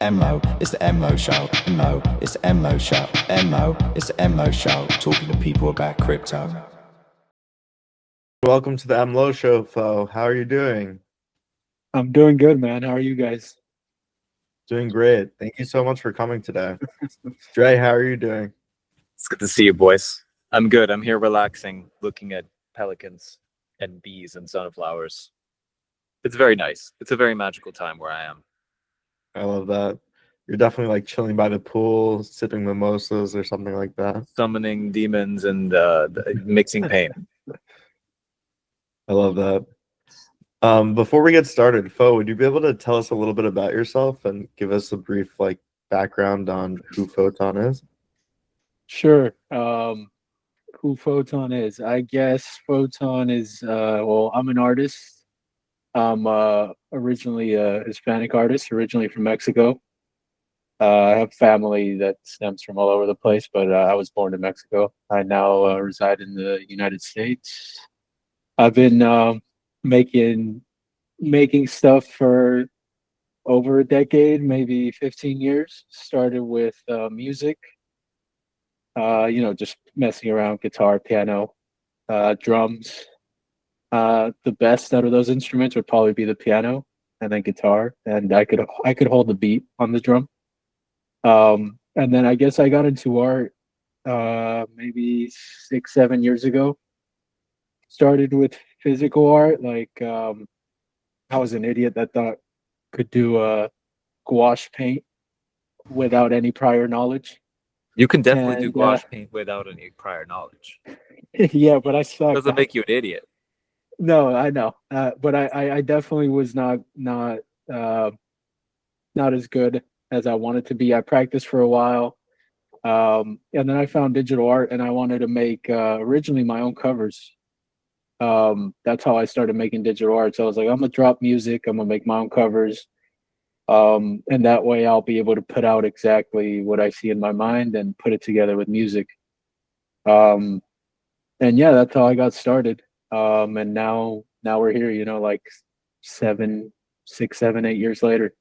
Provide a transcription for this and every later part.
MLow, it's the MLow show. MLow, it's the MLow show. MLow, it's the MLow show. Talking to people about crypto. Welcome to the MLow show, Fo. How are you doing? I'm doing good, man. How are you guys? Doing great. Thank you so much for coming today. Dre, how are you doing? It's good to see you, boys. I'm good. I'm here relaxing, looking at pelicans and bees and sunflowers. It's very nice. It's a very magical time where I am. I love that. You're definitely like chilling by the pool, sipping mimosas or something like that. Summoning demons and mixing pain. I love that. Before we get started, Fo, would you be able to tell us a little bit about yourself and give us a brief background on who Photon is? Sure. Who Photon is? I guess Photon is well, I'm an artist. I'm originally a Hispanic artist, originally from Mexico. I have family that stems from all over the place, but I was born in Mexico. I now reside in the United States. I've been making stuff for over a decade, maybe 15 years. Started with music, just messing around, guitar, piano, drums. The best out of those instruments would probably be the piano and then guitar, and I could hold the beat on the drum. And then I guess I got into art maybe 6, 7 years ago. Started with physical art, I was an idiot that thought could do gouache paint without any prior knowledge. You can definitely do And gouache paint without any prior knowledge. yeah, but I sucked. Doesn't make you an idiot. No, I know, but I definitely was not as good as I wanted to be. I practiced for a while, and then I found digital art, and I wanted to make originally my own covers. That's how I started making digital art. So I was like, I'm gonna drop music, I'm gonna make my own covers, and that way I'll be able to put out exactly what I see in my mind and put it together with music. Um, and yeah, that's how I got started. And now we're here, like 6, 7, 8 years later.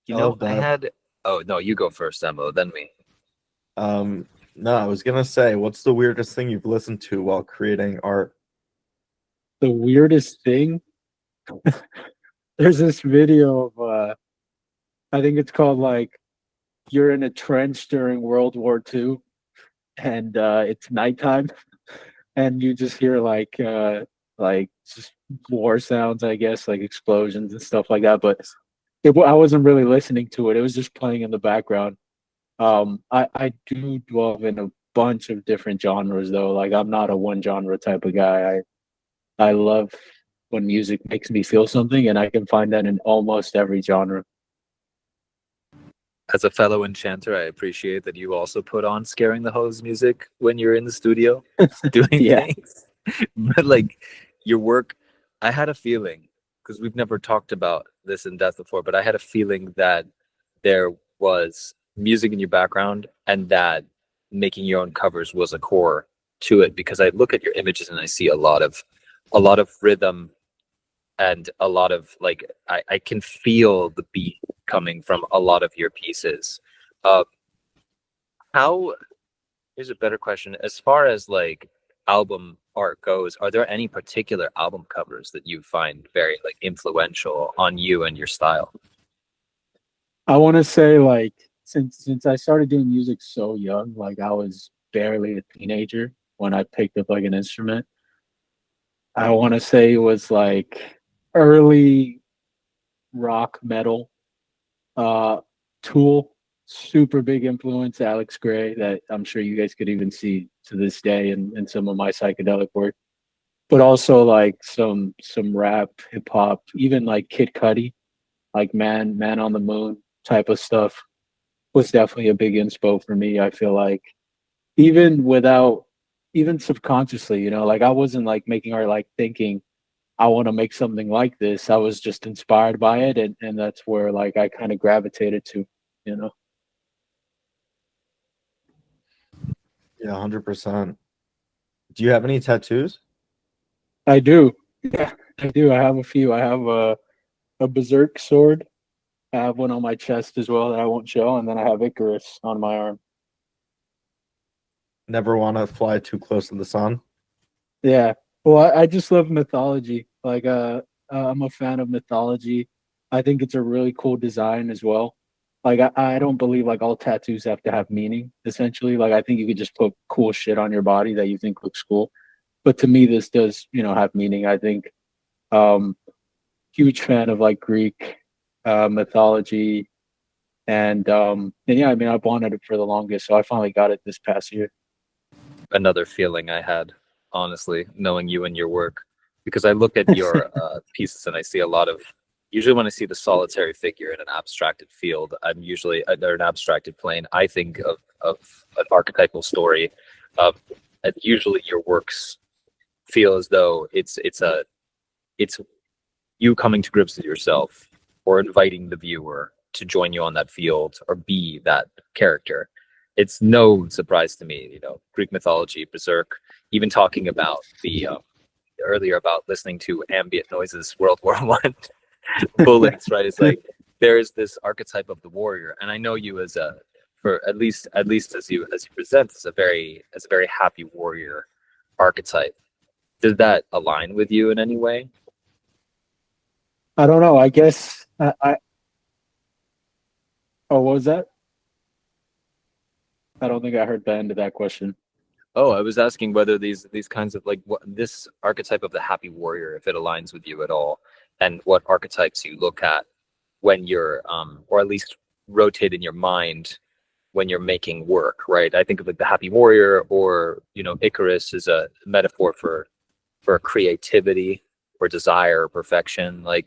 You I know, love I that. had. Oh no, you go first, Emma, then me. No, I was gonna say, what's the weirdest thing you've listened to while creating art? The weirdest thing, there's this video of I think it's called like you're in a trench during World War II and it's nighttime and you just hear like just war sounds, I guess, like explosions and stuff like that. But I wasn't really listening to it. It was just playing in the background. I do dwell in a bunch of different genres though. Like I'm not a one genre type of guy. I love when music makes me feel something, and I can find that in almost every genre. As a fellow enchanter, I appreciate that you also put on scaring the hose music when you're in the studio doing Yeah. things. But like your work, I had a feeling, because we've never talked about this in depth before, but I had a feeling that there was music in your background and that making your own covers was a core to it, because I look at your images and I see a lot of rhythm and a lot of like I can feel the beat coming from a lot of your pieces. Uh, how Here's a better question. As far as like album art goes, are there any particular album covers that you find very like influential on you and your style? I want to say like since I started doing music so young, like I was barely a teenager when I picked up like an instrument. I want to say it was like early rock metal. Uh, Tool, super big influence. Alex Gray, that I'm sure you guys could even see to this day in some of my psychedelic work. But also like some rap, hip hop, even like Kid Cudi, like Man on the Moon type of stuff was definitely a big inspo for me. I feel like even without even subconsciously, like I wasn't like making art like thinking I want to make something like this. I was just inspired by it, and that's where like I kind of gravitated to, you know. Yeah, 100%. Do you have any tattoos? I do. Yeah, I do. I have a few. I have a berserk sword. I have one on my chest as well that I won't show, and then I have Icarus on my arm. Never want to fly too close to the sun. Yeah. Well, I just love mythology. Like, I'm a fan of mythology. I think it's a really cool design as well. Like, I don't believe like all tattoos have to have meaning. Essentially, like I think you could just put cool shit on your body that you think looks cool. But to me, this does, have meaning. I think, um, huge fan of like Greek mythology, and yeah, I mean, I've wanted it for the longest, so I finally got it this past year. Another feeling I had, honestly, knowing you and your work, because I look at your pieces and I see a lot of. Usually, when I see the solitary figure in an abstracted field, I'm usually or an abstracted plane. I think of an archetypal story. And usually, your works feel as though it's you coming to grips with yourself, or inviting the viewer to join you on that field or be that character. It's no surprise to me, Greek mythology, Berserk, even talking about the earlier about listening to ambient noises, World War One, bullets, right? It's like there is this archetype of the warrior, and I know you as a, for at least as you present, as a very happy warrior archetype. Does that align with you in any way? I don't know. I guess I. Oh, what was that? I don't think I heard the end of that question. Oh, I was asking whether these kinds of like what this archetype of the happy warrior, if it aligns with you at all, and what archetypes you look at when you're or at least rotate in your mind when you're making work, right? I think of like the happy warrior, or Icarus is a metaphor for creativity or desire or perfection. Like,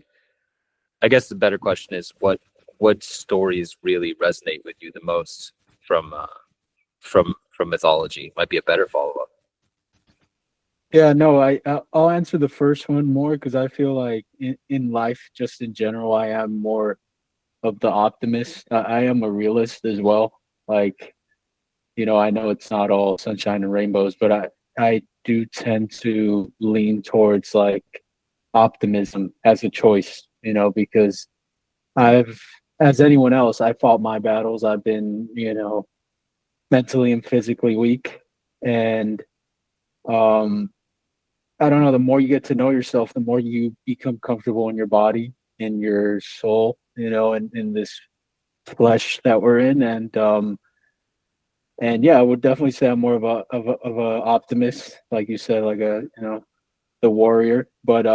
I guess the better question is what stories really resonate with you the most from from mythology might be a better follow-up. Yeah, no, I'll answer the first one more because I feel like in life, just in general, I am more of the optimist. I am a realist as well. Like, I know it's not all sunshine and rainbows, but I do tend to lean towards like optimism as a choice, because I've, as anyone else, I fought my battles. I've been, mentally and physically weak. And um, I don't know, the more you get to know yourself, the more you become comfortable in your body, in your soul, in this flesh that we're in. And yeah, I would definitely say I'm more of a optimist, like you said, like the warrior. But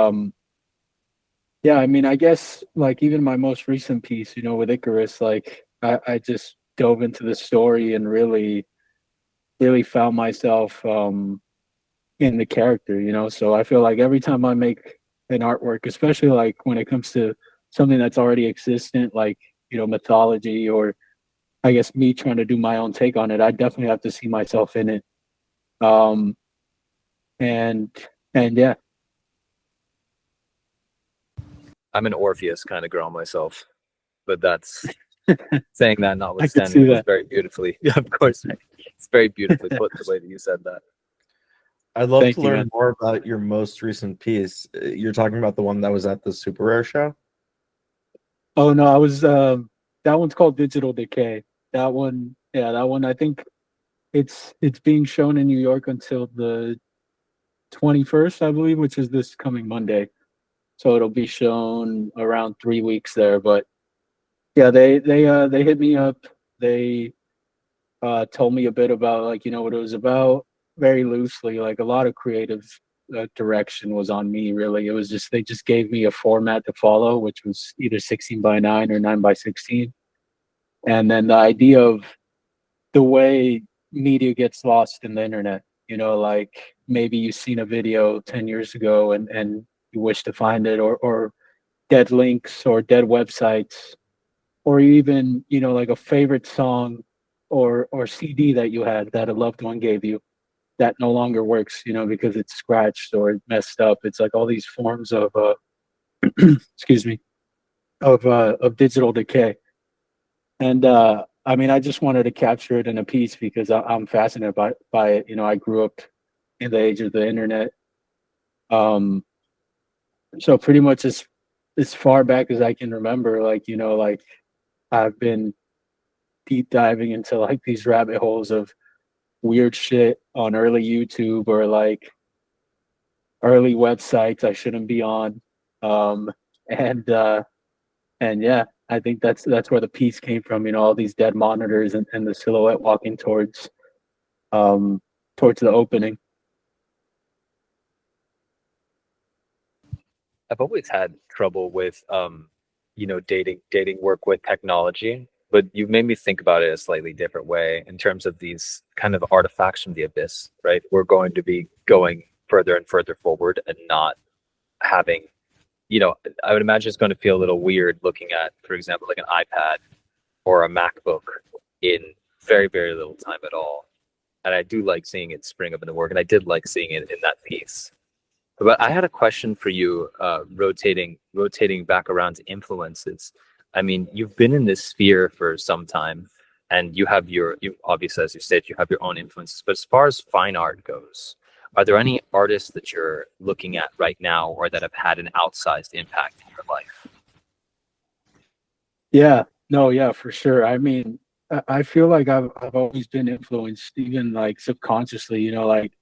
yeah, I mean, I guess like even my most recent piece, with Icarus, like I just dove into the story and really found myself in the character, So I feel like every time I make an artwork, especially like when it comes to something that's already existent, like mythology, or I guess me trying to do my own take on it, I definitely have to see myself in it. Um, and and yeah, I'm an Orpheus kind of girl myself, but that's saying that I could see notwithstanding, it was that. very beautifully. Yeah, of course, right? It's very beautifully put the way that you said that. I'd love Thank to you, learn man. more about your most recent piece. You're talking about the one that was at the Super Rare show? Oh no, I was that one's called Digital Decay. That one, yeah, that one. I think it's being shown in New York until the 21st, I believe, which is this coming Monday. So it'll be shown around 3 weeks there. But yeah, they hit me up. They told me a bit about like what it was about, very loosely. Like a lot of creative direction was on me. Really, it was just they just gave me a format to follow, which was either 16:9 or 9:16, and then the idea of the way media gets lost in the internet. Like maybe you've seen a video 10 years ago and you wish to find it, or dead links or dead websites, or even like a favorite song or CD that you had that a loved one gave you that no longer works, because it's scratched or messed up. It's like all these forms of excuse me, of digital decay. And I mean, I just wanted to capture it in a piece because I'm fascinated by it. I grew up in the age of the internet. Um, so pretty much as far back as I can remember, like, you know, like I've been deep diving into like these rabbit holes of weird shit on early YouTube or like early websites I shouldn't be on. Um, and and yeah, I think that's where the piece came from. You know, all these dead monitors and the silhouette walking um towards the opening. I've always had trouble with you know, dating work with technology, but you've made me think about it a slightly different way in terms of these kind of artifacts from the abyss, right? We're going to be going further and further forward and not having, you know, I would imagine it's going to feel a little weird looking at, for example, like an iPad or a MacBook in very, very little time at all. And I do like seeing it spring up in the work, and I did like seeing it in that piece. But I had a question for you, rotating back around to influences. I mean, you've been in this sphere for some time, and you obviously, as you said, you have your own influences. But as far as fine art goes, are there any artists that you're looking at right now, or that have had an outsized impact in your life? Yeah, no, yeah, for sure. I mean, I feel like I've always been influenced, even like subconsciously. You know, like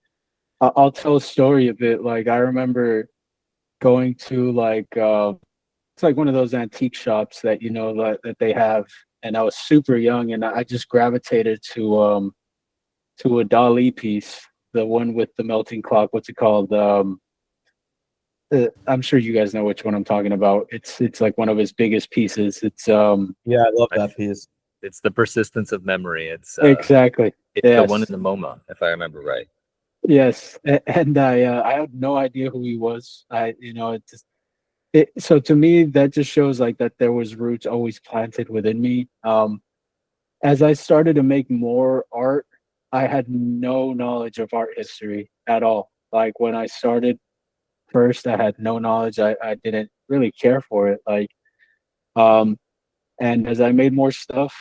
I'll tell a story a bit. Like I remember going to like it's like one of those antique shops that you know that they have, and I was super young, and I just gravitated to a Dalí piece, the one with the melting clock. What's it called? I'm sure you guys know which one I'm talking about. It's like one of his biggest pieces. It's Yeah, I love I that piece. It's the persistence of memory. exactly. It's the one in Yes. the MoMA, if I remember right. Yes, and I had no idea who he was. I you know so to me that just shows like that there was roots always planted within me. As I started to make more art, I had no knowledge of art history at all. Like when I started first, I had no knowledge. I didn't really care for it. Like um, and as I made more stuff,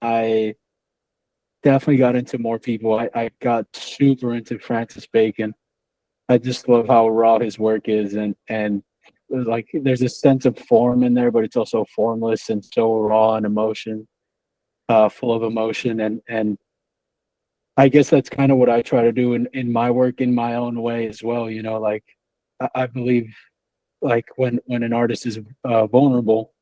I definitely got into more people. I got super into Francis Bacon. I just love how raw his work is, and like there's a sense of form in there, but it's also formless and so raw and emotion, full of emotion, and I guess that's kind of what I try to do in my work in my own way as well. You know, like I believe like when an artist is vulnerable,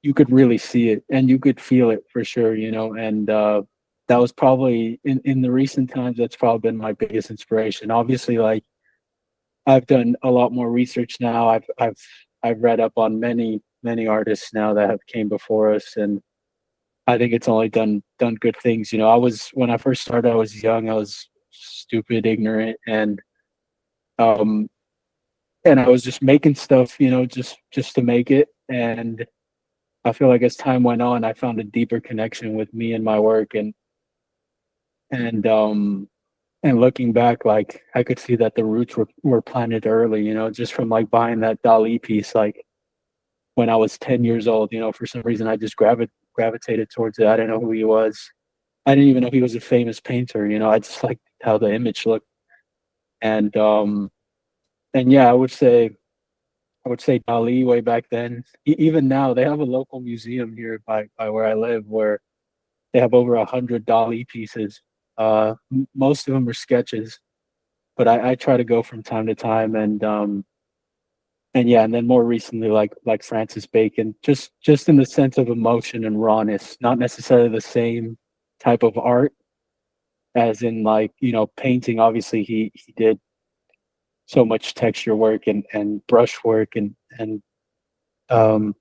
you could really see it and you could feel it for sure. You know, and that was probably in the recent times that's probably been my biggest inspiration. Obviously, like I've done a lot more research now. I've read up on many artists now that have came before us, and I think it's only done good things. You know, I was when I first started, I was young, I was stupid, ignorant, um and I was just making stuff, you know, just to make it. And I feel like as time went on, I found a deeper connection with me and my work, and and looking back, like I could see that the roots were planted early, you know, just from like buying that Dalí piece, like when I was 10 years old. You know, for some reason I just gravitated towards it. I didn't know who he was. I didn't even know he was a famous painter. You know, I just liked how the image looked. And and yeah, I would say Dalí way back then. Even now, they have a local museum here by where I live where they have over 100 Dalí pieces. Most of them are sketches, but I try to go from time to time, and yeah, and then more recently, like Francis Bacon, just in the sense of emotion and rawness, not necessarily the same type of art as in like you know painting. Obviously, he did so much texture work and brush work and um,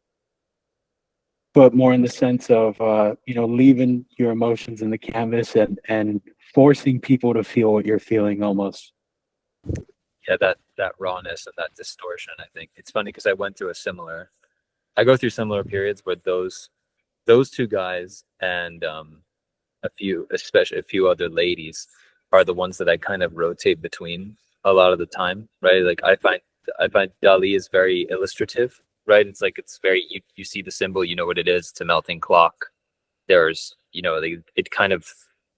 but more in the sense of you know leaving your emotions in the canvas and forcing people to feel what you're feeling almost. Yeah, that rawness and that distortion. I think it's funny because I go through similar periods where those two guys and especially a few other ladies are the ones that I kind of rotate between a lot of the time, right? Like I find Dali is very illustrative, right? It's like it's very you see the symbol, you know what it is. It's a melting clock. There's it kind of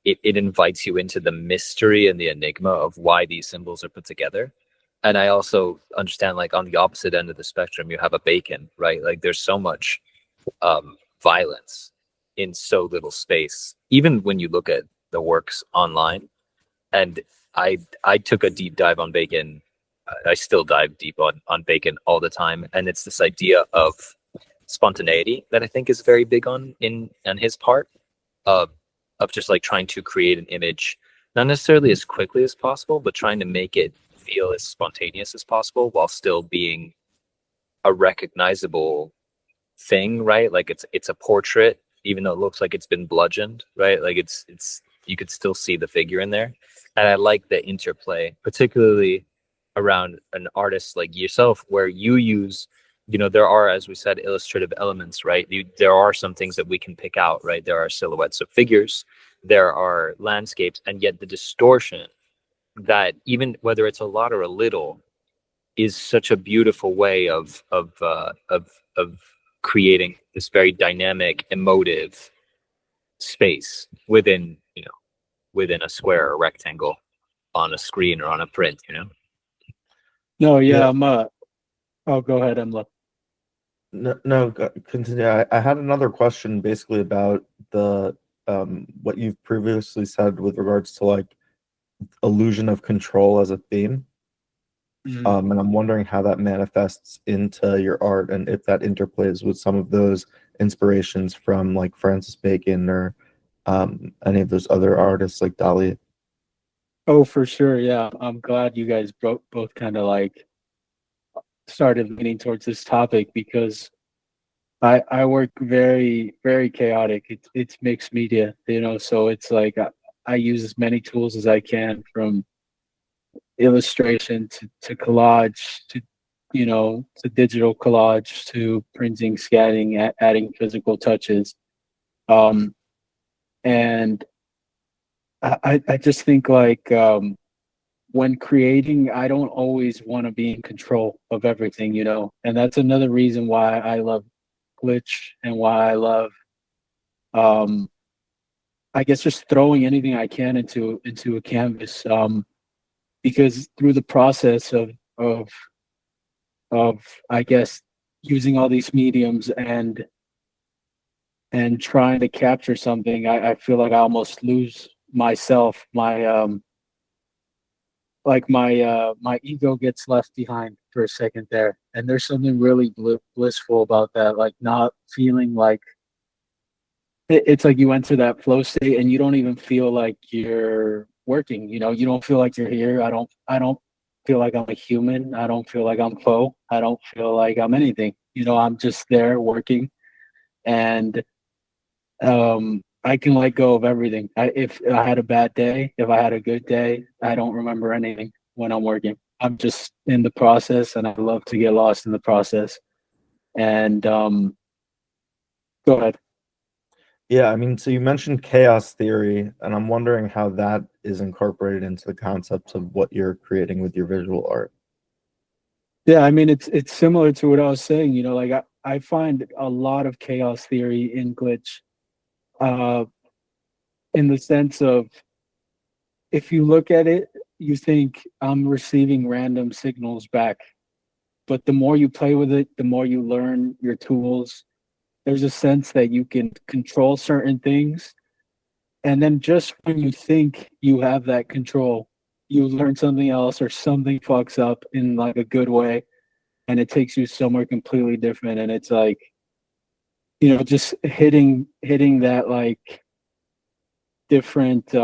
it invites you into the mystery and the enigma of why these symbols are put together. And I also understand, like, on the opposite end of the spectrum, you have a bacon, right? Like, there's so much violence in so little space, even when you look at the works online. And I took a deep dive on bacon. I still dive deep on bacon all the time, and it's this idea of spontaneity that I think is very big on his part, of just like trying to create an image, not necessarily as quickly as possible, but trying to make it feel as spontaneous as possible while still being a recognizable thing, right? Like it's a portrait, even though it looks like it's been bludgeoned, right? Like it's you could still see the figure in there. And I like the interplay, particularly around an artist like yourself, where you use, there are, as we said, illustrative elements, right? There are some things that we can pick out, right? There are silhouettes of figures, there are landscapes, and yet the distortion, that even whether it's a lot or a little, is such a beautiful way of creating this very dynamic, emotive space within a square or rectangle on a screen or on a print. No, yeah, Yeah. I'm oh, go ahead, MLow. No, continue. I had another question basically about the what you've previously said with regards to like illusion of control as a theme. And I'm wondering how that manifests into your art and if that interplays with some of those inspirations from like Francis Bacon or any of those other artists like Dalí. Oh, for sure. Yeah. I'm glad you guys both kind of like started leaning towards this topic, because I work very, very chaotic. It's mixed media, so it's like I use as many tools as I can, from illustration to collage to digital collage to printing, scanning, adding physical touches. And I just think like when creating, I don't always want to be in control of everything, and that's another reason why I love Glitch and why I love, I guess, just throwing anything I can into a canvas, because through the process of of I guess using all these mediums and trying to capture something, I feel like I almost lose myself, my ego gets left behind for a second there, and there's something really blissful about that, like not feeling like it's like you enter that flow state and you don't even feel like you're working, you don't feel like you're here. I don't feel like I'm a human. I don't feel like I'm Poe. I don't feel like I'm anything. I'm just there working, and I can let go of everything. If I had a bad day, if I had a good day, I don't remember anything when I'm working. I'm just in the process, and I love to get lost in the process. And go ahead. Yeah, I mean, so you mentioned chaos theory, and I'm wondering how that is incorporated into the concepts of what you're creating with your visual art. Yeah, I mean, it's similar to what I was saying. Like I find a lot of chaos theory in Glitch, uh, in the sense of, if you look at it, you think I'm receiving random signals back. But the more you play with it, the more you learn your tools. There's a sense that you can control certain things. And then just when you think you have that control, you learn something else, or something fucks up in like a good way, and it takes you somewhere completely different. And it's like, just hitting that like different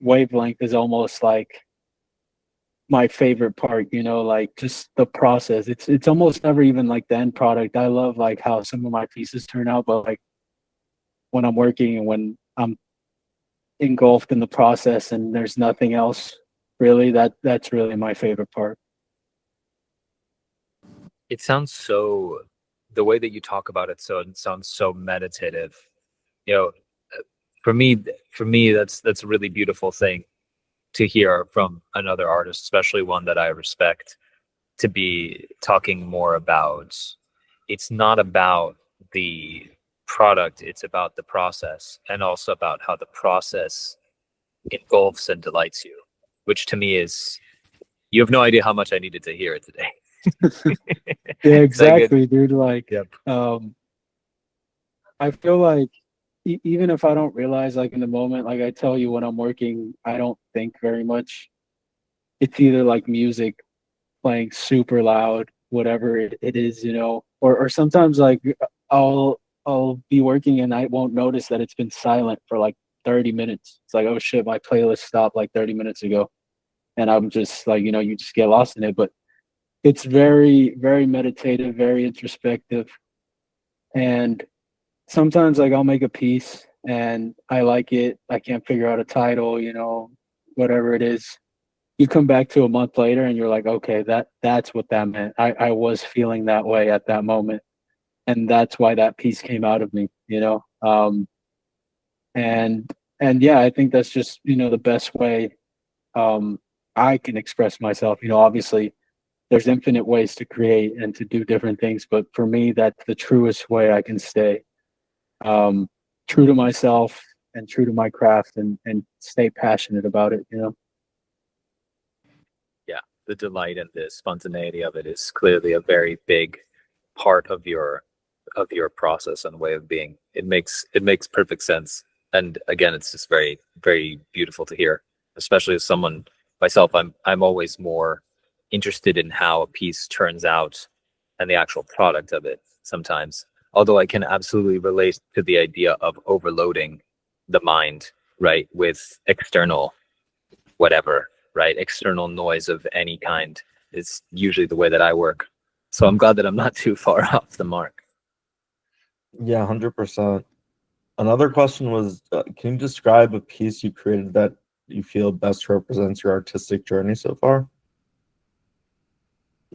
wavelength is almost like my favorite part, like just the process. It's almost never even like the end product. I love like how some of my pieces turn out, but like when I'm working and when I'm engulfed in the process and there's nothing else really, that's really my favorite part. It sounds so, the way that you talk about it, so it sounds so meditative. You know, for me, that's a really beautiful thing to hear from another artist, especially one that I respect, to be talking more about, it's not about the product, it's about the process, and also about how the process engulfs and delights you, which to me is You have no idea how much I needed to hear it today. Yeah, exactly, dude. Like, Yep. I feel like even if I don't realize, like in the moment, like I tell you when I'm working, I don't think very much. It's either like music playing super loud, whatever it is, or sometimes like I'll be working and I won't notice that it's been silent for like 30 minutes. It's like, oh shit, my playlist stopped like 30 minutes ago. And I'm just like, you just get lost in it. But it's very, very meditative, very introspective. And sometimes like I'll make a piece and I like it. I can't figure out a title, whatever it is. You come back to a month later and you're like, okay, that's what that meant. I was feeling that way at that moment. And that's why that piece came out of me. And yeah, I think that's just, the best way I can express myself. Obviously there's infinite ways to create and to do different things, but for me, that's the truest way I can stay um, true to myself and true to my craft and stay passionate about it. Yeah, the delight and the spontaneity of it is clearly a very big part of your process and way of being. It makes perfect sense. And again, it's just very, very beautiful to hear, especially as someone myself. I'm always more interested in how a piece turns out and the actual product of it sometimes. Although I can absolutely relate to the idea of overloading the mind, right, with external whatever, right? External noise of any kind is usually the way that I work. So I'm glad that I'm not too far off the mark. Yeah, 100%. Another question was, can you describe a piece you created that you feel best represents your artistic journey so far?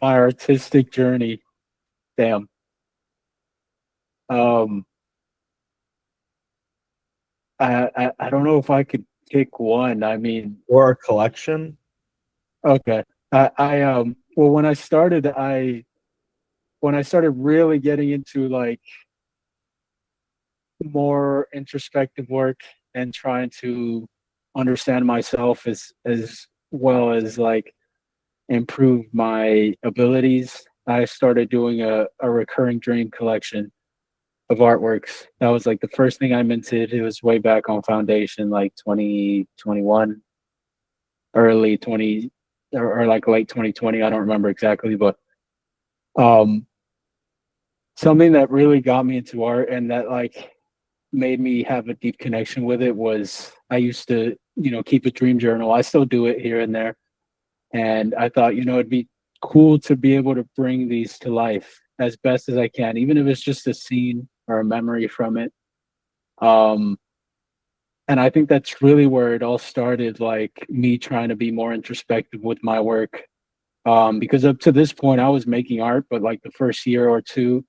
My artistic journey, damn. Um, I don't know if I could pick one. I mean, Or a collection? okay. Well, when I started really getting into like more introspective work and trying to understand myself as well as like improve my abilities, I started doing a recurring dream collection of artworks. That was like the first thing I minted. It was way back on Foundation, like 2021, early 20, or like late 2020. I don't remember exactly, but um, something that really got me into art and that like made me have a deep connection with it was I used to, keep a dream journal. I still do it here and there. And I thought, it'd be cool to be able to bring these to life as best as I can, even if it's just a scene or a memory from it. Um, and I think that's really where it all started, like me trying to be more introspective with my work. Because up to this point, I was making art, but like the first year or two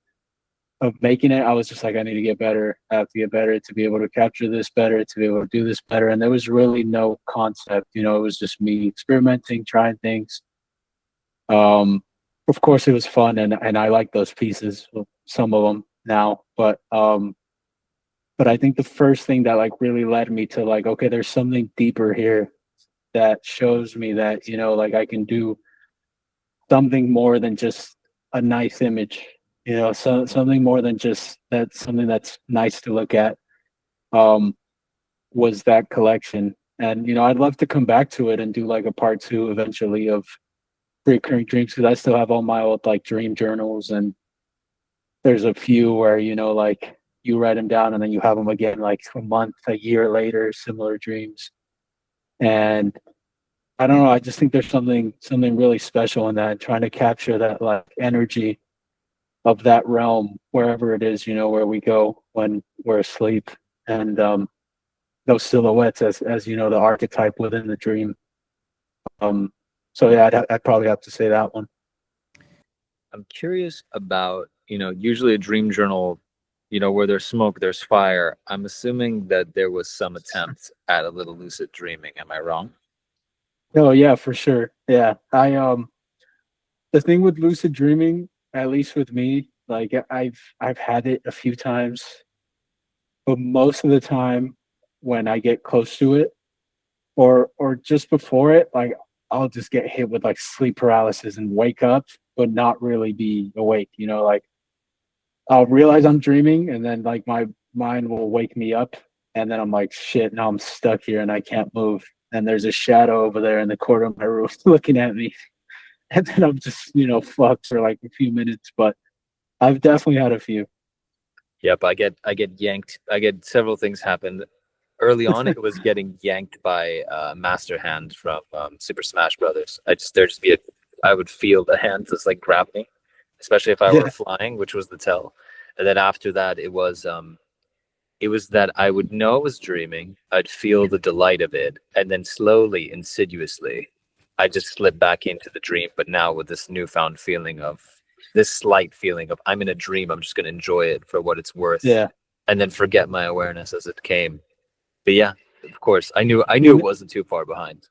of making it, I was just like, I need to get better. I have to get better to be able to capture this better, to be able to do this better. And there was really no concept, it was just me experimenting, trying things. Um, of course, it was fun, and I like those pieces, well, some of them now, but I think the first thing that like really led me to like, okay, there's something deeper here that shows me that like I can do something more than just a nice image, so something more than just that's something that's nice to look at. Um, was that collection, and I'd love to come back to it and do like a part two eventually of recurring dreams because I still have all my old like dream journals, and there's a few where like you write them down and then you have them again like a month, a year later, similar dreams. And I don't know, I just think there's something really special in that, trying to capture that like energy of that realm wherever it is, where we go when we're asleep. And those silhouettes as the archetype within the dream. Um so yeah, I'd probably have to say that one. I'm curious about, usually a dream journal, where there's smoke, there's fire. I'm assuming that there was some attempt at a little lucid dreaming. Am I wrong? Oh yeah, for sure. Yeah. The thing with lucid dreaming, at least with me, like I've had it a few times, but most of the time when I get close to it or just before it, like I'll just get hit with like sleep paralysis and wake up, but not really be awake. You know, like I'll realize I'm dreaming, and then like my mind will wake me up, and then I'm like, shit, now I'm stuck here and I can't move. And there's a shadow over there in the corner of my room looking at me. And then I'm just, fucked for like a few minutes. But I've definitely had a few. Yep, I get yanked. I get several things happen. Early on, it was getting yanked by Master Hand from Super Smash Brothers. I would feel the hand just like grab me, especially if I were Yeah. flying, which was the tell. And then after that, it was that I would know I was dreaming. I'd feel the delight of it, and then slowly, insidiously, I just slip back into the dream. But now with this newfound feeling of this slight feeling of I'm in a dream. I'm just going to enjoy it for what it's worth, Yeah. and then forget my awareness as it came. But yeah, of course, I knew You it know, wasn't too far behind.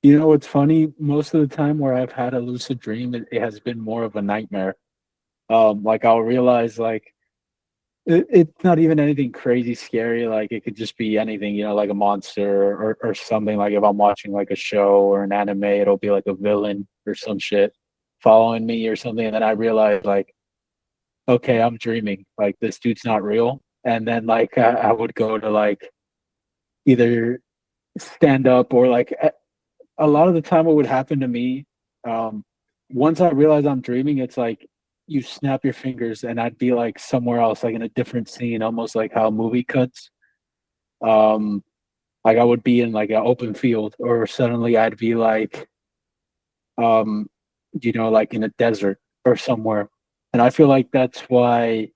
you know what's funny? Most of the time where I've had a lucid dream, it has been more of a nightmare. Like I'll realize like it's not even anything crazy scary. Like it could just be anything, like a monster or something. Like if I'm watching like a show or an anime, it'll be like a villain or some shit following me or something. And then I realize like, okay, I'm dreaming. Like this dude's not real. And then like I would go to like either stand up or like a lot of the time what would happen to me, um, once I realize I'm dreaming, it's like you snap your fingers and I'd be like somewhere else, like in a different scene, almost like how a movie cuts. Um, like I would be in like an open field, or suddenly I'd be like, um, like in a desert or somewhere. And I feel like that's why,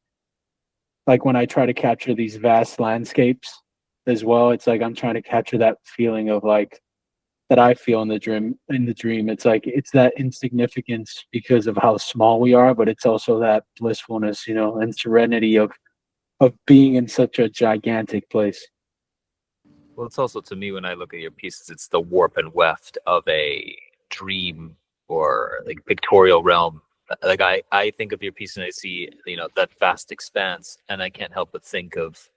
like when I try to capture these vast landscapes as well, it's like I'm trying to capture that feeling of like that I feel in the dream. It's like it's that insignificance because of how small we are, but it's also that blissfulness, and serenity of being in such a gigantic place. Well, it's also to me when I look at your pieces, it's the warp and weft of a dream or like pictorial realm. Like I think of your piece and I see that vast expanse, and I can't help but think of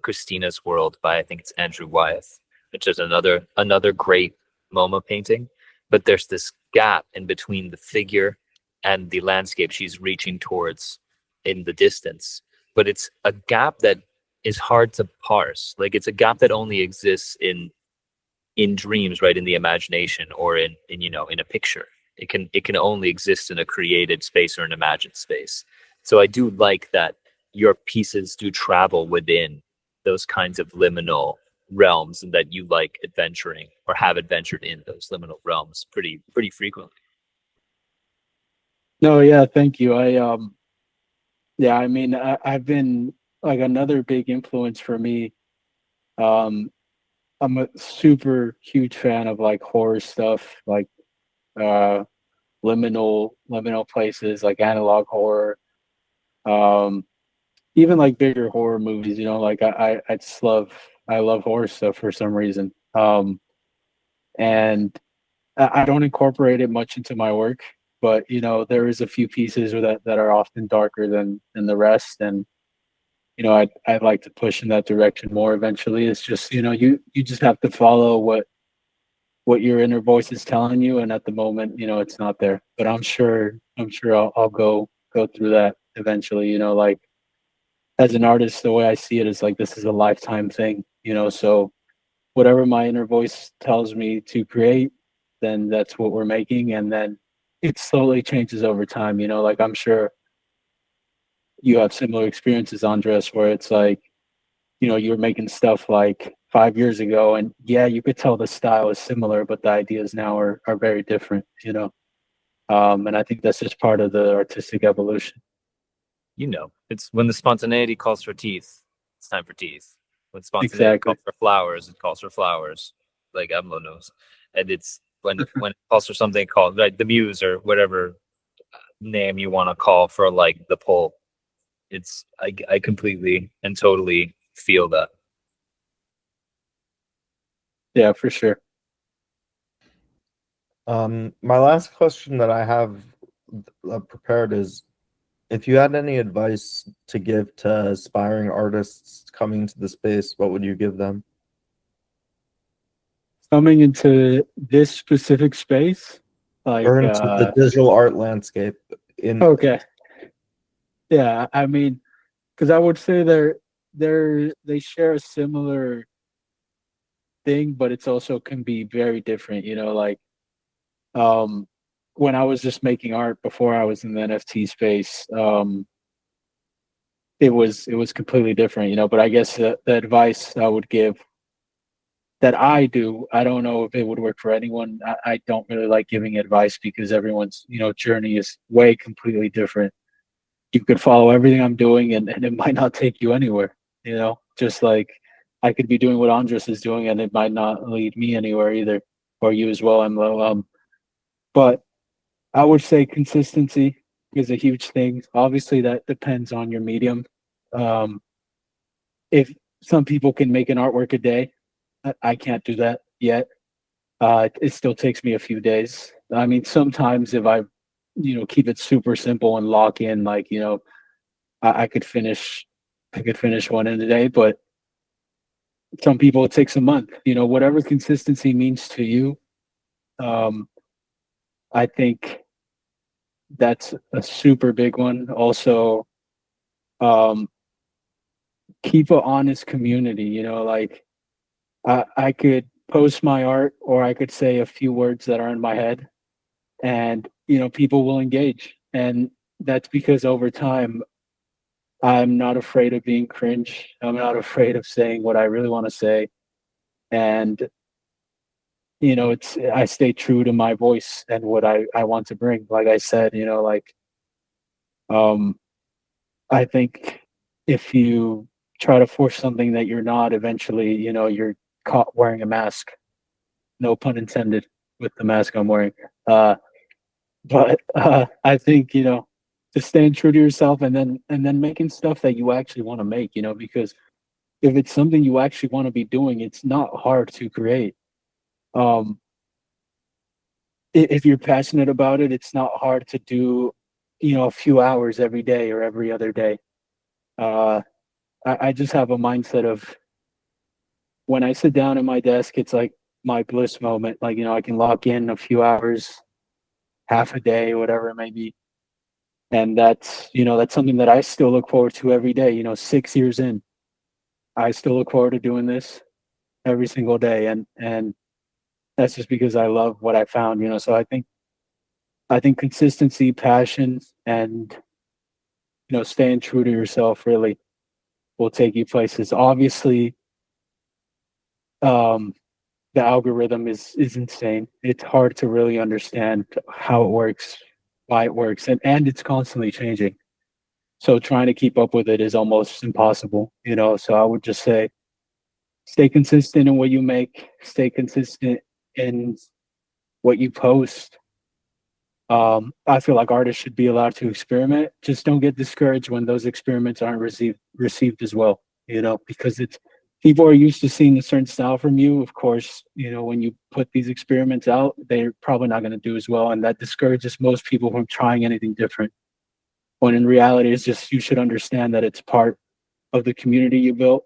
Christina's World by I think it's Andrew Wyeth, which is another great MoMA painting. But there's this gap in between the figure and the landscape she's reaching towards in the distance. But it's a gap that is hard to parse. Like it's a gap that only exists in dreams, right? In the imagination or in a picture. It can only exist in a created space or an imagined space. So I do like that your pieces do travel within those kinds of liminal realms, and that you like adventuring or have adventured in those liminal realms pretty frequently. No, yeah, thank you. Yeah, I mean, I've been like another big influence for me. Um, I'm a super huge fan of like horror stuff, like uh, liminal places, like analog horror. Um, Even like bigger horror movies, like I love horror stuff for some reason. And I don't incorporate it much into my work, but there is a few pieces that are often darker than the rest, and I'd like to push in that direction more eventually. It's just you just have to follow what your inner voice is telling you, and at the moment, it's not there. But I'm sure I'll go through that eventually. Like as an artist, the way I see it is like this is a lifetime thing. So whatever my inner voice tells me to create, then that's what we're making, and then it slowly changes over time. Like I'm sure you have similar experiences, Andres, where it's like you were making stuff like 5 years ago, and yeah, you could tell the style is similar, but the ideas now are very different. And I think that's just part of the artistic evolution. It's when the spontaneity calls for teeth, it's time for teeth. When spontaneity Exactly. calls for flowers, it calls for flowers, like MLow knows. And it's when it calls for something called like the muse or whatever name you want to call for like the pull. I completely and totally feel that. Yeah, for sure. My last question that I have prepared is, if you had any advice to give to aspiring artists coming to the space, what would you give them? coming into this specific space, like or into the digital art landscape in okay, yeah, I mean, because I would say they share a similar thing, but it's also can be very different. You know, like um, when I was just making art before I was in the NFT space, it was completely different. You know, but I guess the advice I would give that I do, I don't know if it would work for anyone. I don't really like giving advice because everyone's journey is way completely different. You could follow everything I'm doing and it might not take you anywhere, just like I could be doing what Andres is doing and it might not lead me anywhere either, or you as well, MLow. But I would say consistency is a huge thing. Obviously, that depends on your medium. Um, if some people can make an artwork a day, I can't do that yet. It still takes me a few days. I mean, sometimes if I, keep it super simple and lock in, like, I could finish, one in a day, but some people it takes a month. Whatever consistency means to you, um, I think that's a super big one. Also, um, keep an honest community. Like I could post my art, or I could say a few words that are in my head, and people will engage, and that's because over time I'm not afraid of being cringe. I'm not afraid of saying what I really want to say, and it's I stay true to my voice and what I want to bring. Like I said, like um I think if you try to force something that you're not, eventually you're caught wearing a mask. No pun intended with the mask I'm wearing. But I think just staying true to yourself, and then making stuff that you actually want to make. Because if it's something you actually want to be doing, it's not hard to create. Um, if you're passionate about it, it's not hard to do, a few hours every day or every other day. Uh, I just have a mindset of when I sit down at my desk, it's like my bliss moment. Like, I can lock in a few hours, half a day, whatever it may be. And that's something that I still look forward to every day. 6 years in, I still look forward to doing this every single day. And that's just because I love what I found. So I think consistency, passion, and staying true to yourself really will take you places. Obviously, um, the algorithm is insane. It's hard to really understand how it works, why it works, and it's constantly changing. So trying to keep up with it is almost impossible. So I would just say stay consistent in what you make, stay consistent in what you post. I feel like artists should be allowed to experiment. Just don't get discouraged when those experiments aren't received as well. Because it's people are used to seeing a certain style from you. Of course, when you put these experiments out, they're probably not going to do as well, and that discourages most people from trying anything different. When in reality, it's just you should understand that it's part of the community you built,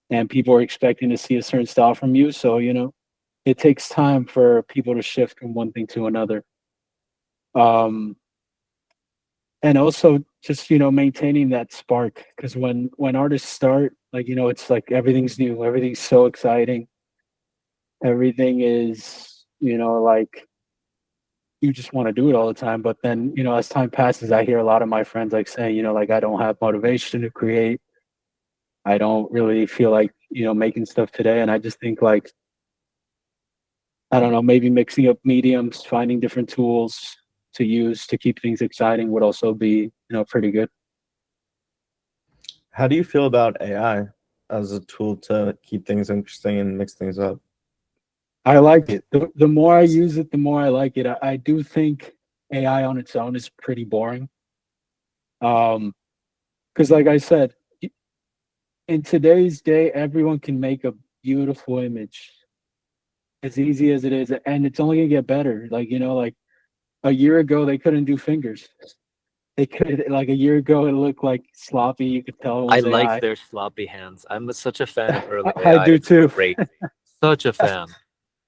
and people are expecting to see a certain style from you. So it takes time for people to shift from one thing to another. Um, and also just maintaining that spark, because when artists start, like it's like everything's new, everything's so exciting, everything is like you just want to do it all the time. But then as time passes, I hear a lot of my friends like saying like I don't have motivation to create, I don't really feel like making stuff today. And I just think like I don't know, maybe mixing up mediums, finding different tools to use to keep things exciting would also be pretty good. How do you feel about AI as a tool to keep things interesting and mix things up? I like it. The more I use it, the more I like it. I do think AI on its own is pretty boring. Because like I said, in today's day, everyone can make a beautiful image as easy as it is, and it's only gonna get better. Like like a year ago, they couldn't do fingers. They could like a year ago, it looked like sloppy. You could tell it I was like AI. their sloppy hands. I'm such a fan of early I AI. do It's too. great. Such a fan.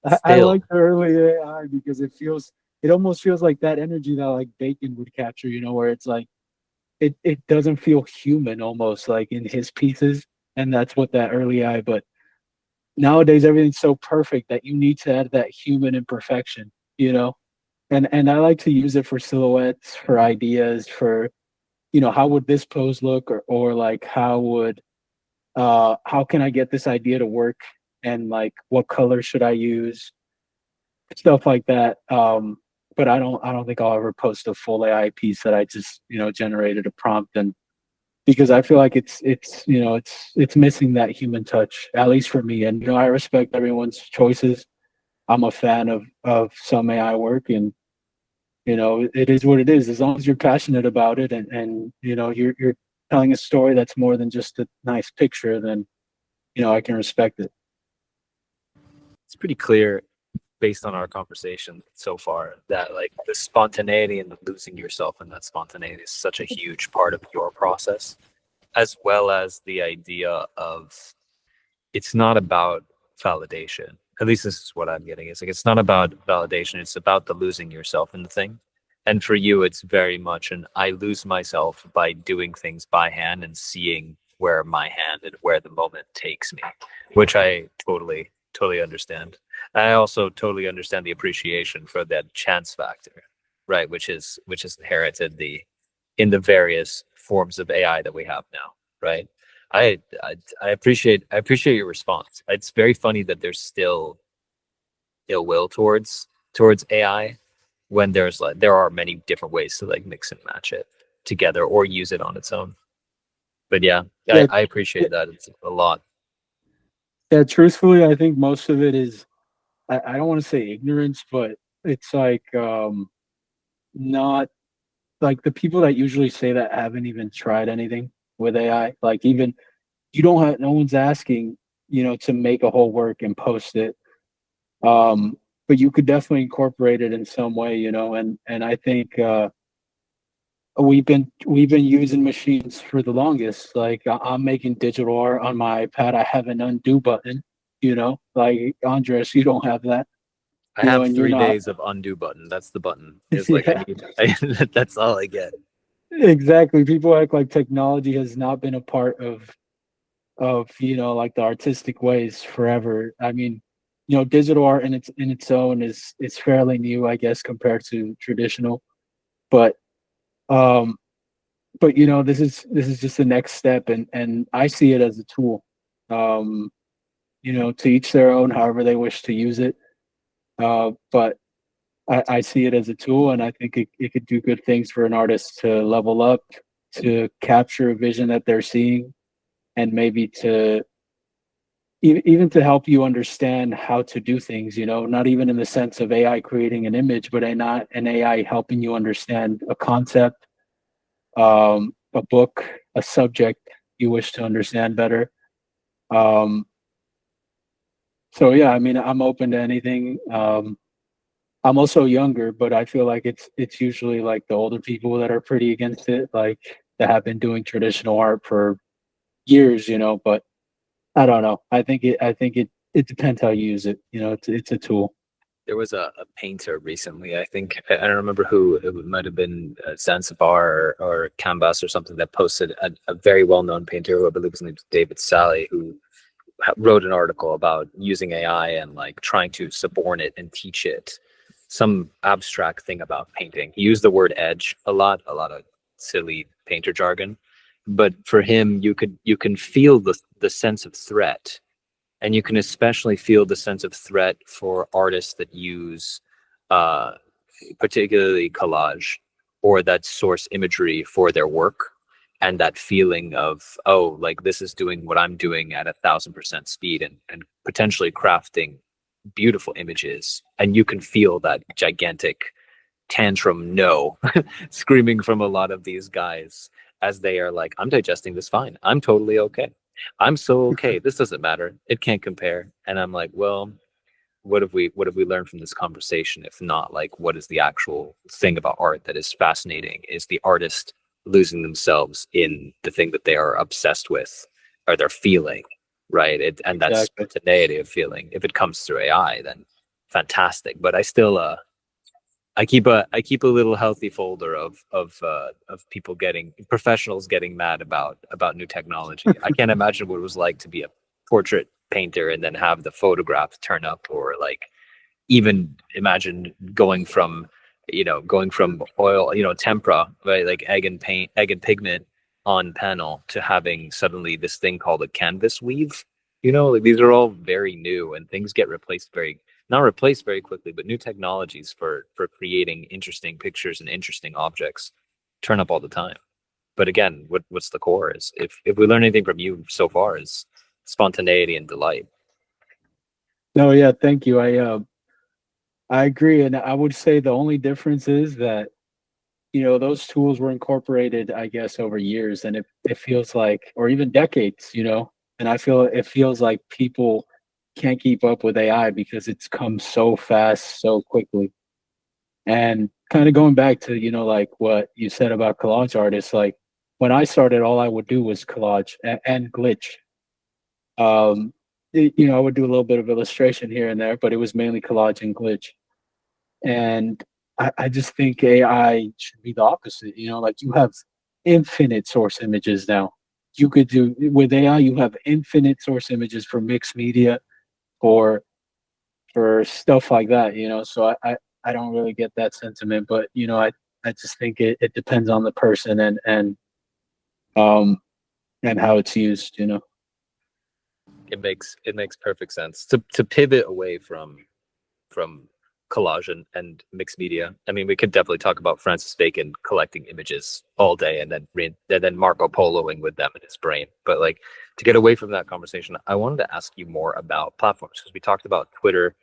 I Still, like the early AI because it almost feels like that energy that like Bacon would capture, where it's like it doesn't feel human almost like in his pieces, and that's what that early AI. But nowadays everything's so perfect that you need to add that human imperfection, and I like to use it for silhouettes, for ideas, for how would this pose look, or like how can I get this idea to work, and like what color should I use, stuff like that. But I don't think I'll ever post a full AI piece that I just generated a prompt, and because I feel like it's missing that human touch, at least for me. And I respect everyone's choices. I'm a fan of some AI work, and it is what it is. As long as you're passionate about it, and you're telling a story that's more than just a nice picture, then I can respect it. it's pretty clear based on our conversation so far that like the spontaneity and the losing yourself in that spontaneity is such a huge part of your process, as well as the idea of it's not about validation. At least this is what I'm getting. It's like it's not about validation. It's about the losing yourself in the thing. And for you, it's very much an I lose myself by doing things by hand and seeing where my hand and where the moment takes me, which I totally understand. I also totally understand the appreciation for that chance factor, right? Which is inherited in the various forms of AI that we have now, right? I appreciate your response. It's very funny that there's still ill will towards AI when there are many different ways to like mix and match it together or use it on its own. But yeah, Yeah, I appreciate that. It's a lot. yeah. Truthfully, I think most of it is I don't want to say ignorance, but it's like not like the people that usually say that haven't even tried anything with AI. Like even you don't have no one's asking to make a whole work and post it. But you could definitely incorporate it in some way, and I think we've been using machines for the longest. Like I'm making digital art on my iPad. I have an undo button, like Andres, you don't have that, I have and you're three not. days of undo button. That's the button. It's like I Yeah, need that's all I get. exactly. People act like technology has not been a part of like the artistic ways forever. I mean, digital art in its own is fairly new, I guess, compared to traditional. But um, this is just the next step, and I see it as a tool. Um, to each their own, however they wish to use it. But I see it as a tool, and I think it could do good things for an artist to level up, to capture a vision that they're seeing, and maybe to even to help you understand how to do things, not even in the sense of AI creating an image, but not an AI helping you understand a concept, a book, a subject you wish to understand better. Um, so yeah, I mean, I'm open to anything. I'm also younger, but I feel like it's usually like the older people that are pretty against it, like that have been doing traditional art for years, but I don't know. I think it depends how you use it. It's a tool. There was a painter recently. I think I don't remember who. It might have been Zanzibar or Canvas or something that posted a very well-known painter who I believe his name is David Sally, who wrote an article about using AI and like trying to suborn it and teach it some abstract thing about painting. He used the word edge a lot of silly painter jargon, but for him, you can feel the sense of threat, and you can especially feel the sense of threat for artists that use uh, particularly collage or that source imagery for their work, and that feeling of, oh, like this is doing what I'm doing at 1,000% speed, and potentially crafting beautiful images, and you can feel that gigantic tantrum no screaming from a lot of these guys as they are like, I'm digesting this fine, I'm totally okay, I'm so okay, this doesn't matter, it can't compare. And I'm like, well, what have we learned from this conversation if not like what is the actual thing about art that is fascinating is the artist losing themselves in the thing that they are obsessed with or they're feeling, right? And that Exactly. spontaneity of feeling, if it comes through AI, then fantastic. But I still I keep a little healthy folder of people professionals getting mad about new technology. I can't imagine what it was like to be a portrait painter and then have the photographs turn up, or like even imagine going from oil, tempera, right, like egg and pigment on panel, to having suddenly this thing called a canvas weave. Like these are all very new, and things get not replaced very quickly, but new technologies for creating interesting pictures and interesting objects turn up all the time. But again, what's the core is, if we learn anything from you so far, is spontaneity and delight. No, yeah, thank you. I agree, and I would say the only difference is that those tools were incorporated, I guess, over years, and it feels like, or even decades, and it feels like people can't keep up with AI because it's come so fast, so quickly. And kind of going back to, like what you said about collage artists, like when I started, all I would do was collage and glitch. I would do a little bit of illustration here and there, but it was mainly collage and glitch. And I just think AI should be the opposite. Like you have infinite source images now. You could do with AI, you have infinite source images for mixed media or for stuff like that. So I don't really get that sentiment, but I just think it depends on the person um and how it's used. It makes perfect sense to pivot away from collage and mixed media. I mean, we could definitely talk about Francis Bacon collecting images all day, and then Marco Poloing with them in his brain. But like, to get away from that conversation, I wanted to ask you more about platforms, because we talked about Twitter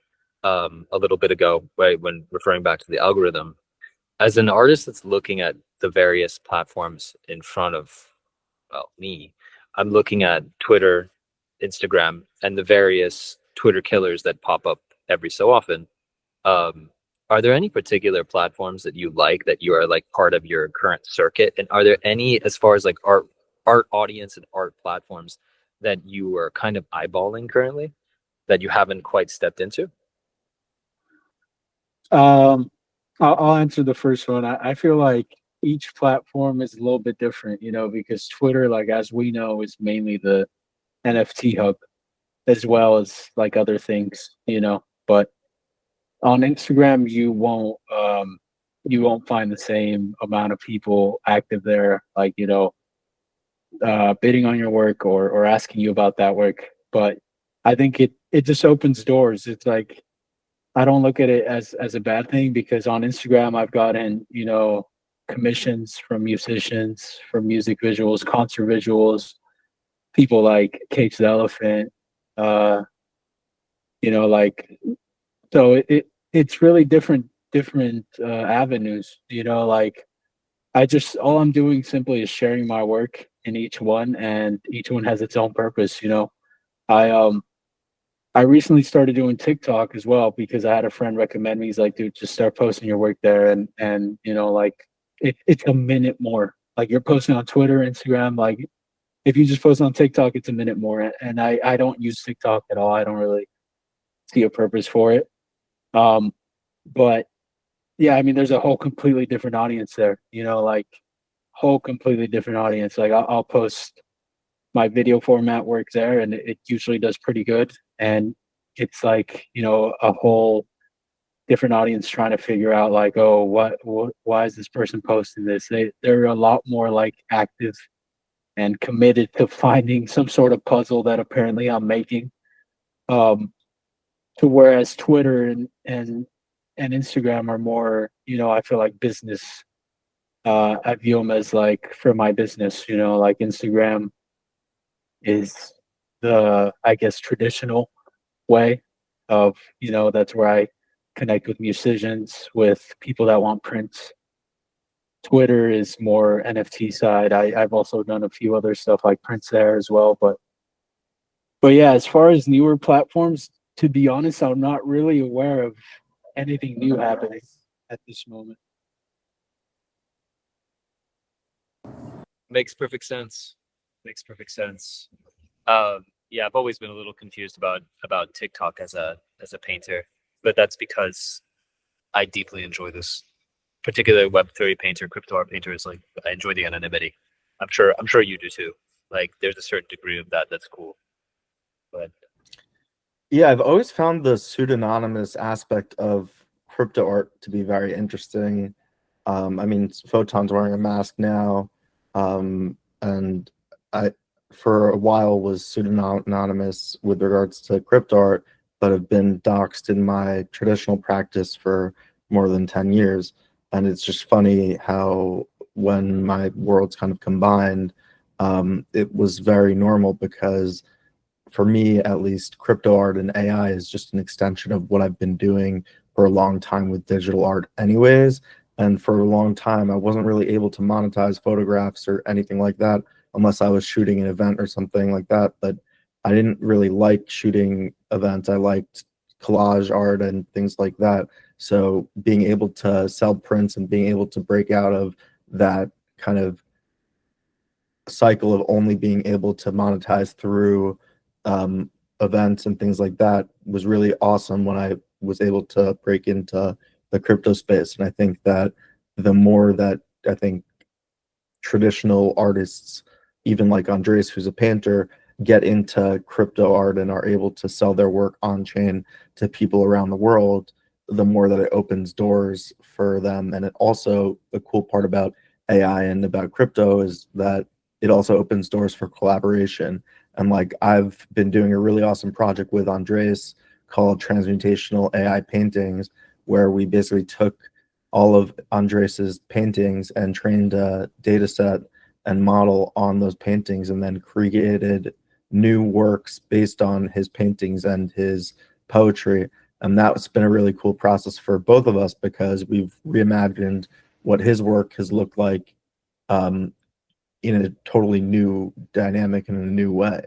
a little bit ago, right, when referring back to the algorithm. As an artist that's looking at the various platforms in front of, well, me, I'm looking at Twitter, Instagram, and the various Twitter killers that pop up every so often. um, are there any particular platforms that you like, that you are like part of your current circuit? And are there any, as far as like art audience and art platforms, that you are kind of eyeballing currently that you haven't quite stepped into? Um, I'll answer the first one. I feel like each platform is a little bit different, because Twitter, like as we know, is mainly the NFT hub, as well as like other things, But on Instagram, you won't find the same amount of people active there, like bidding on your work or asking you about that work. But I think it just opens doors. It's like I don't look at it as a bad thing, because on Instagram I've gotten, commissions from musicians for music visuals, concert visuals, people like Cage the Elephant, uh, like so it's really different avenues, like all I'm doing simply is sharing my work in each one, and each one has its own purpose. I I recently started doing TikTok as well, because I had a friend recommend me. He's like, dude, just start posting your work there, and like it's a minute more. Like you're posting on Twitter, Instagram, like if you just post on TikTok, it's a minute more. And I don't use TikTok at all. I don't really see a purpose for it. Um, but yeah, I mean, there's a whole completely different audience there. Like whole completely different audience. Like I'll post my video format work there, and it usually does pretty good. And it's like a whole different audience trying to figure out like, oh, what why is this person posting this? They're a lot more like active and committed to finding some sort of puzzle that apparently I'm making. Um, to whereas Twitter and Instagram are more, I feel like business. I view them as like for my business. Like Instagram is the, I guess, traditional way of, that's where I connect with musicians, with people that want prints. Twitter is more NFT side. I've also done a few other stuff like prints there as well. But yeah, as far as newer platforms, to be honest, I'm not really aware of anything new happening at this moment. Makes perfect sense. Makes perfect sense. Yeah, I've always been a little confused about TikTok as a painter. but that's because I deeply enjoy this particular Web3 painter, crypto art painter. Is like I enjoy the anonymity. I'm sure you do too. Like there's a certain degree of that that's cool. But Yeah, I've always found the pseudonymous aspect of crypto art to be very interesting. I mean, Photon's wearing a mask now, and I, for a while, was pseudonymous with regards to crypto art, but have been doxxed in my traditional practice for more than 10 years. And it's just funny how when my worlds kind of combined, it was very normal because for me at least, crypto art and AI is just an extension of what I've been doing for a long time with digital art anyways. And for a long time, I wasn't really able to monetize photographs or anything like that unless I was shooting an event or something like that. But I didn't really like shooting events. I liked collage art and things like that. So being able to sell prints and being able to break out of that kind of cycle of only being able to monetize through um, events and things like that was really awesome when I was able to break into the crypto space. And I think that the more that I think traditional artists, even like Andrés, who's a painter, get into crypto art and are able to sell their work on chain to people around the world, the more that it opens doors for them. And it also, the cool part about AI and about crypto is that it also opens doors for collaboration. And like I've been doing a really awesome project with Andres called Transmutational AI Paintings, where we basically took all of Andres's paintings and trained a data set and model on those paintings and then created new works based on his paintings and his poetry. And that's been a really cool process for both of us because we've reimagined what his work has looked like in a totally new dynamic in a new way.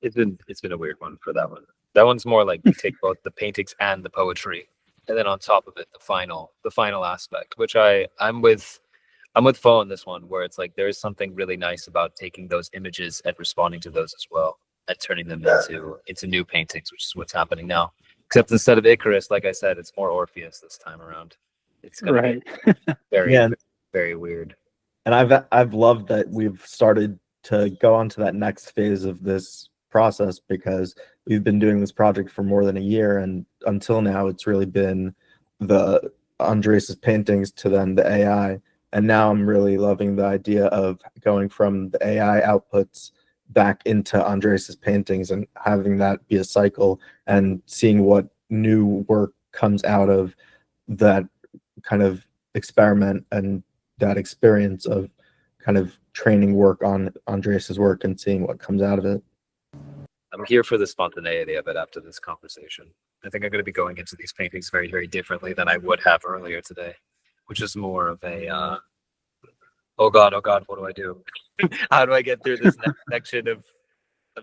it's been a weird one for that one. That one's more like you take both the paintings and the poetry, and then on top of it, the final aspect, which I'm with Fo on this one, where it's like there is something really nice about taking those images and responding to those as well, and turning them into new paintings, which is what's happening now. Except instead of Icarus, like I said, it's more Orpheus this time around. It's gonna Right. be very, Yeah, very weird. and I've loved that we've started to go on to that next phase of this process because we've been doing this project for more than a year, and until now it's really been the Andres's paintings to then the AI. And now I'm really loving the idea of going from the AI outputs back into Andres's paintings and having that be a cycle and seeing what new work comes out of that kind of experiment and that experience of kind of training work on Andreas's work and seeing what comes out of it. I'm here for the spontaneity of it after this conversation. I think I'm going to be going into these paintings very, very differently than I would have earlier today, which is more of a, oh God, what do I do? How do I get through this next section of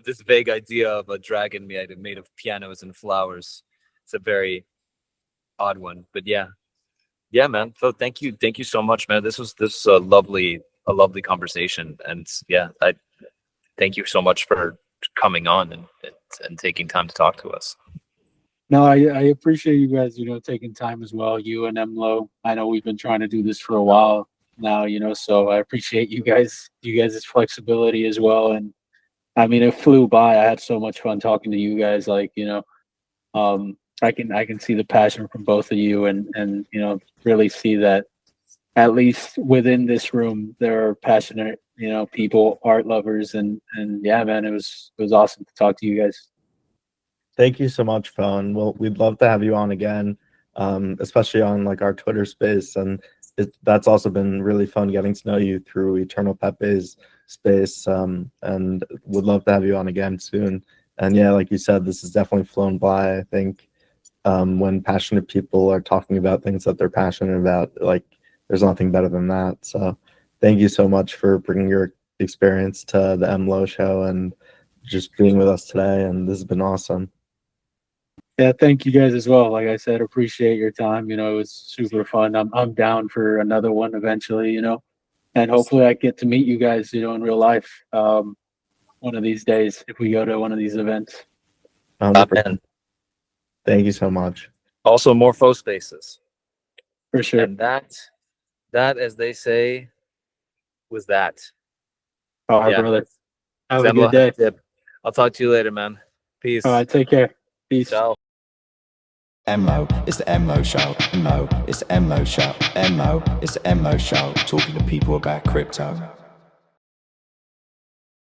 this vague idea of a dragon made of pianos and flowers? It's a very odd one, but yeah, man. So thank you so much, man. This was a lovely conversation, and yeah, I thank you so much for coming on and taking time to talk to us. No, I appreciate you guys, taking time as well. You and MLow. I know we've been trying to do this for a while now, so I appreciate you guys' flexibility as well. And I mean, it flew by. I had so much fun talking to you guys. Like, I can see the passion from both of you, and really see that at least within this room there are passionate people, art lovers, and yeah, man, it was awesome to talk to you guys. Thank you so much, Phone. Well, we'd love to have you on again, especially on like our Twitter space. And that's also been really fun getting to know you through Eternal Pepe's space, and would love to have you on again soon. And yeah, like you said, this has definitely flown by. I think when passionate people are talking about things that they're passionate about, like there's nothing better than that. So thank you so much for bringing your experience to the MLow show and just being with us today. And this has been awesome. Yeah, thank you guys as well. Like I said, appreciate your time. It was super fun. I'm down for another one eventually, and hopefully I get to meet you guys, in real life, one of these days if we go to one of these events. 100%. Amen. Thank you so much. Also, more faux spaces. For sure. And that, as they say, was that. All right, Yeah. brother. Have a Zemlo good day. has dip. I'll talk to you later, man. Peace. All right, take care. Peace. Ciao. MLow, it's the MLow show. No, it's the MLow show. MLow, it's the MLow show. Talking to people about crypto.